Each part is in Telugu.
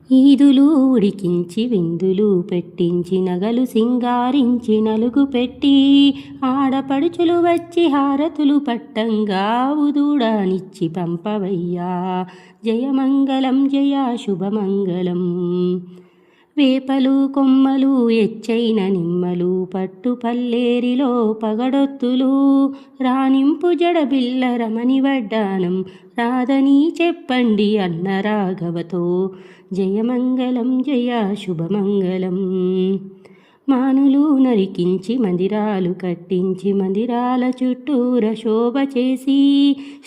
ఈదులు ఉడికించి విందులు పెట్టించి నగలు సింగారించి నలుగు పెట్టి ఆడపడుచులు వచ్చి హారతులు పట్టంగా ఉదూడానిచ్చి పంపవయ్యా. జయమంగళం జయ శుభమంగళం. వేపలు కొమ్మలు ఎచ్చైన నిమ్మలు పట్టు పల్లేరిలో పగడొత్తులు రానింపు జడబిల్ల రమణి వడ్డానం రాదని చెప్పండి అన్న రాఘవతో. జయమంగళం జయ శుభమంగళం. మానులు నరికించి మందిరాలు కట్టించి మందిరాల చుట్టూర శోభ చేసి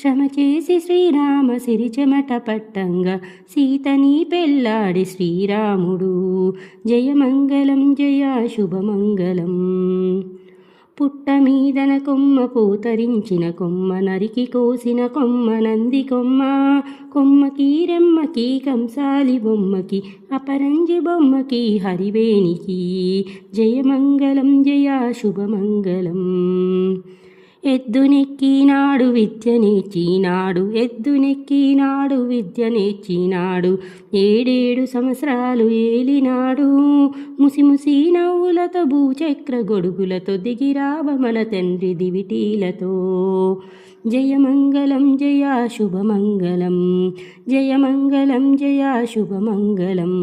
శ్రమ చేసి శ్రీరామ సిరిచెమట పట్టంగా సీతని పెళ్ళాడి శ్రీరాముడు. జయమంగళం జయ శుభమంగళం. పుట్ట మీదన కొమ్మ పూతరించిన కొమ్మ నరికి కోసిన కొమ్మ నంది కొమ్మ కొమ్మకి రెమ్మకి కంసాలి బొమ్మకి అపరంజి బొమ్మకి హరివేణికి. జయమంగళం జయ శుభమంగళం. ఎద్దునెక్కినాడు విద్య నేర్చినాడు ఎద్దునెక్కినాడు విద్య నేర్చినాడు 7 సంవత్సరాలు ఏలినాడు ముసిముసి నవ్వులతో భూచక్ర గొడుగులతో దిగిరావ మన తండ్రి దివిటీలతో. జయమంగళం జయ శుభమంగళం. జయమంగళం జయ శుభమంగళం.